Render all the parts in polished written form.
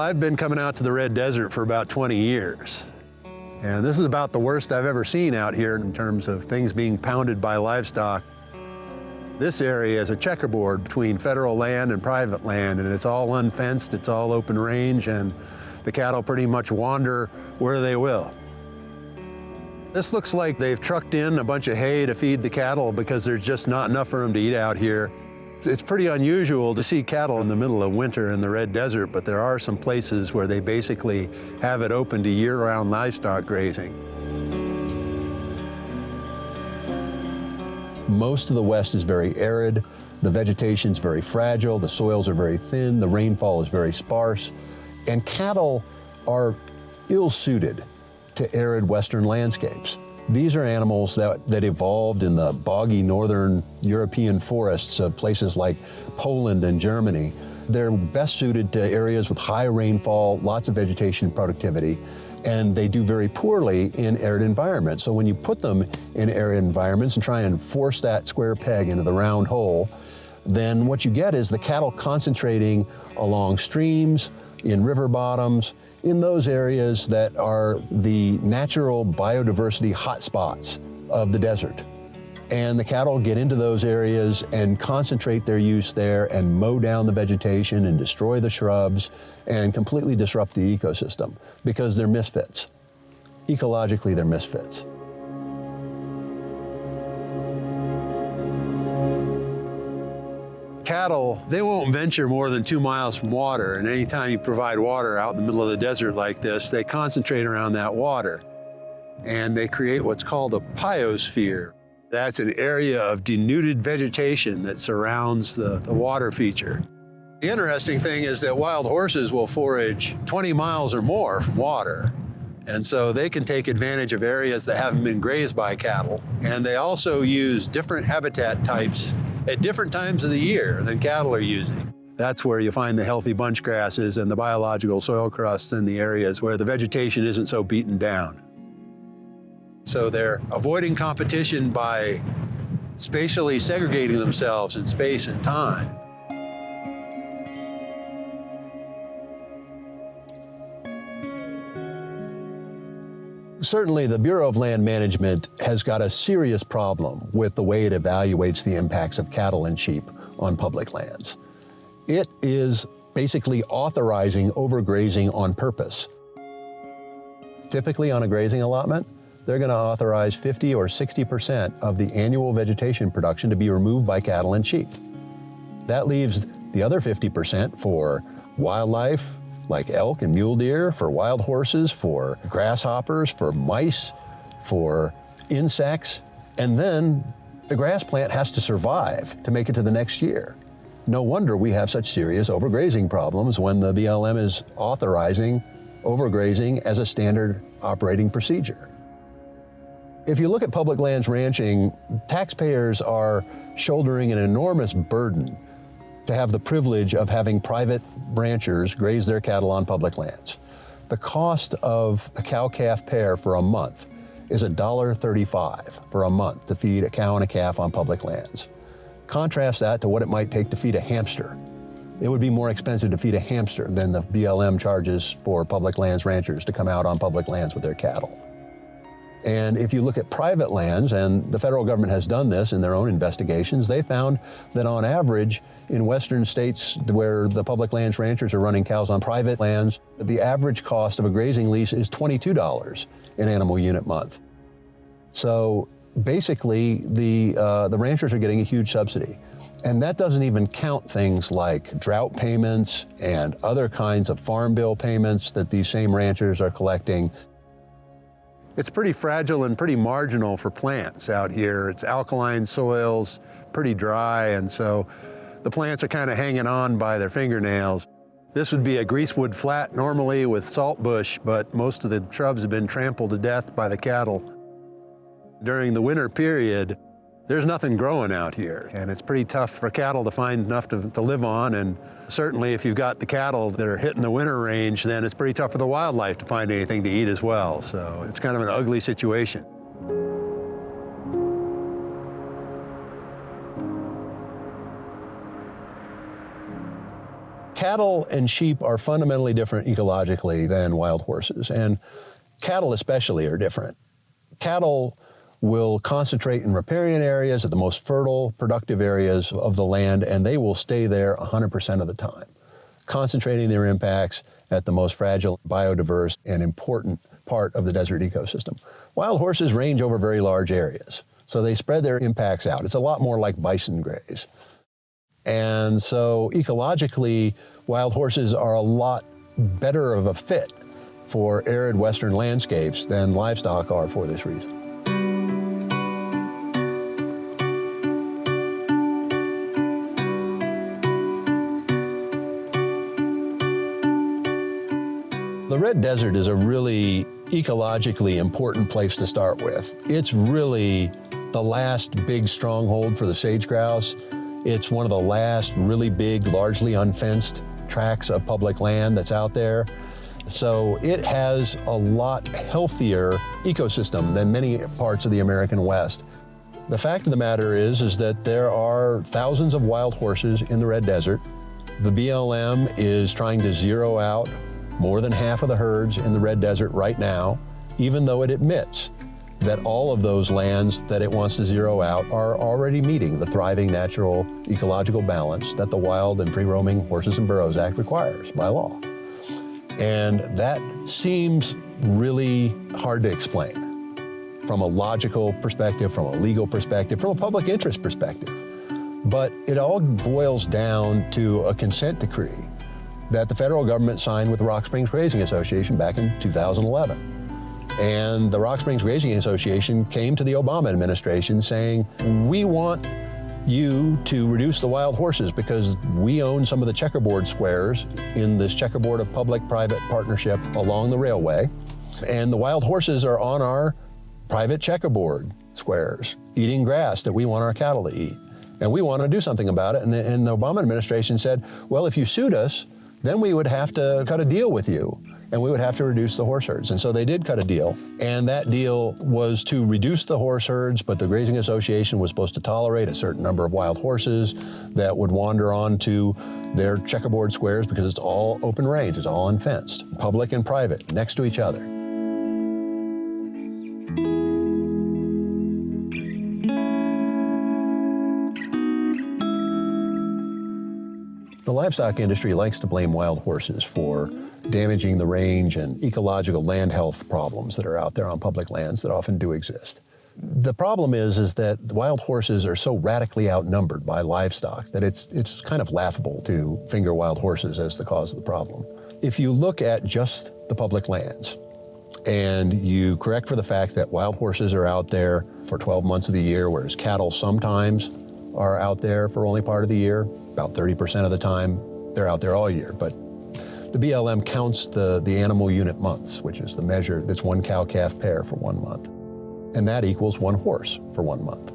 I've been coming out to the Red Desert for about 20 years. And this is about the worst I've ever seen out here in terms of things being pounded by livestock. This area is a checkerboard between federal land and private land, and it's all unfenced, it's all open range, and the cattle pretty much wander where they will. This looks like they've trucked in a bunch of hay to feed the cattle because there's just not enough for them to eat out here. It's pretty unusual to see cattle in the middle of winter in the Red Desert, but there are some places where they basically have it open to year-round livestock grazing. Most of the West is very arid, the vegetation's very fragile, the soils are very thin, the rainfall is very sparse, and cattle are ill-suited to arid Western landscapes. These are animals that evolved in the boggy northern European forests of places like Poland and Germany. They're best suited to areas with high rainfall, lots of vegetation productivity, and they do very poorly in arid environments. So when you put them in arid environments and try and force that square peg into the round hole, then what you get is the cattle concentrating along streams, in river bottoms, in those areas that are the natural biodiversity hotspots of the desert. And the cattle get into those areas and concentrate their use there and mow down the vegetation and destroy the shrubs and completely disrupt the ecosystem because they're misfits. Ecologically, they're misfits. Cattle, they won't venture more than 2 miles from water, and anytime you provide water out in the middle of the desert like this, they concentrate around that water, and they create what's called a biosphere. That's an area of denuded vegetation that surrounds the water feature. The interesting thing is that wild horses will forage 20 miles or more from water, and so they can take advantage of areas that haven't been grazed by cattle, and they also use different habitat types at different times of the year than cattle are using. That's where you find the healthy bunch grasses and the biological soil crusts in the areas where the vegetation isn't so beaten down. So they're avoiding competition by spatially segregating themselves in space and time. Certainly, the Bureau of Land Management has got a serious problem with the way it evaluates the impacts of cattle and sheep on public lands. It is basically authorizing overgrazing on purpose. Typically on a grazing allotment, they're going to authorize 50 or 60% of the annual vegetation production to be removed by cattle and sheep. That leaves the other 50% for wildlife, like elk and mule deer, for wild horses, for grasshoppers, for mice, for insects, and then the grass plant has to survive to make it to the next year. No wonder we have such serious overgrazing problems when the BLM is authorizing overgrazing as a standard operating procedure. If you look at public lands ranching, taxpayers are shouldering an enormous burden to have the privilege of having private ranchers graze their cattle on public lands. The cost of a cow-calf pair for a month is $1.35 for a month to feed a cow and a calf on public lands. Contrast that to what it might take to feed a hamster. It would be more expensive to feed a hamster than the BLM charges for public lands ranchers to come out on public lands with their cattle. And if you look at private lands, and the federal government has done this in their own investigations, they found that on average in Western states where the public lands ranchers are running cows on private lands, the average cost of a grazing lease is $22 an animal unit month. So basically the ranchers are getting a huge subsidy. And that doesn't even count things like drought payments and other kinds of farm bill payments that these same ranchers are collecting. It's pretty fragile and pretty marginal for plants out here. It's alkaline soils, pretty dry, and so the plants are kind of hanging on by their fingernails. This would be a greasewood flat normally with saltbush, but most of the shrubs have been trampled to death by the cattle. During the winter period, there's nothing growing out here, and it's pretty tough for cattle to find enough to live on, and certainly if you've got the cattle that are hitting the winter range, then it's pretty tough for the wildlife to find anything to eat as well. So it's kind of an ugly situation. Cattle and sheep are fundamentally different ecologically than wild horses, and cattle especially are different. Cattle will concentrate in riparian areas at the most fertile, productive areas of the land, and they will stay there 100% of the time, concentrating their impacts at the most fragile, biodiverse, and important part of the desert ecosystem. Wild horses range over very large areas, so they spread their impacts out. It's a lot more like bison graze. And so ecologically, wild horses are a lot better of a fit for arid western landscapes than livestock are for this reason. The Red Desert is a really ecologically important place to start with. It's really the last big stronghold for the sage grouse. It's one of the last really big, largely unfenced tracts of public land that's out there. So it has a lot healthier ecosystem than many parts of the American West. The fact of the matter is that there are thousands of wild horses in the Red Desert. The BLM is trying to zero out more than half of the herds in the Red Desert right now, even though it admits that all of those lands that it wants to zero out are already meeting the Thriving Natural Ecological Balance that the Wild and Free-Roaming Horses and Burros Act requires by law. And that seems really hard to explain from a logical perspective, from a legal perspective, from a public interest perspective. But it all boils down to a consent decree that the federal government signed with the Rock Springs Grazing Association back in 2011. And the Rock Springs Grazing Association came to the Obama administration saying, we want you to reduce the wild horses because we own some of the checkerboard squares in this checkerboard of public-private partnership along the railway. And the wild horses are on our private checkerboard squares, eating grass that we want our cattle to eat. And we want to do something about it. And the Obama administration said, well, if you sued us, then we would have to cut a deal with you, and we would have to reduce the horse herds. And so they did cut a deal, and that deal was to reduce the horse herds, but the Grazing Association was supposed to tolerate a certain number of wild horses that would wander onto their checkerboard squares because it's all open range, it's all unfenced, public and private, next to each other. The livestock industry likes to blame wild horses for damaging the range and ecological land health problems that are out there on public lands that often do exist. The problem is that the wild horses are so radically outnumbered by livestock that it's kind of laughable to finger wild horses as the cause of the problem. If you look at just the public lands and you correct for the fact that wild horses are out there for 12 months of the year, whereas cattle sometimes are out there for only part of the year, about 30% of the time they're out there all year. But the BLM counts the animal unit months, which is the measure that's one cow-calf pair for 1 month. And that equals one horse for 1 month.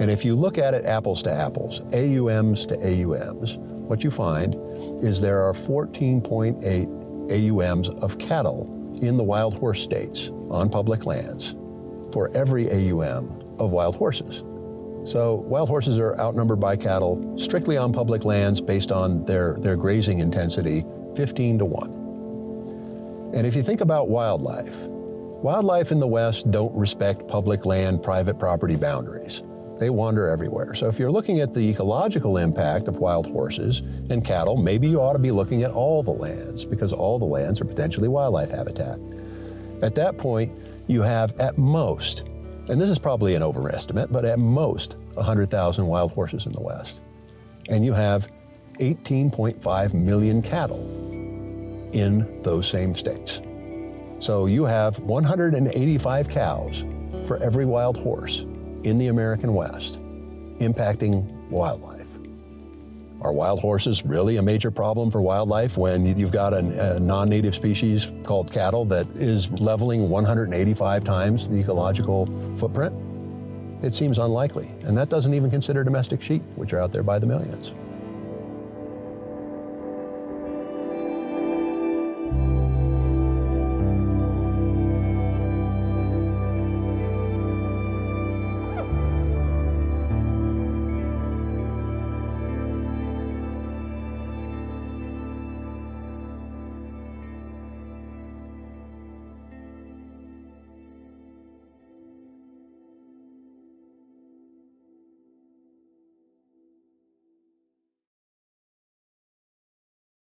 And if you look at it apples to apples, AUMs to AUMs, what you find is there are 14.8 AUMs of cattle in the wild horse states on public lands for every AUM of wild horses. So wild horses are outnumbered by cattle strictly on public lands based on their grazing intensity, 15 to 1. And if you think about wildlife in the West don't respect public land, private property boundaries. They wander everywhere. So if you're looking at the ecological impact of wild horses and cattle, maybe you ought to be looking at all the lands because all the lands are potentially wildlife habitat. At that point, you have at most, and this is probably an overestimate, but at most 100,000 wild horses in the West. And you have 18.5 million cattle in those same states. So you have 185 cows for every wild horse in the American West, impacting wildlife. Are wild horses really a major problem for wildlife when you've got a non-native species called cattle that is leveling 185 times the ecological footprint? It seems unlikely, and that doesn't even consider domestic sheep, which are out there by the millions.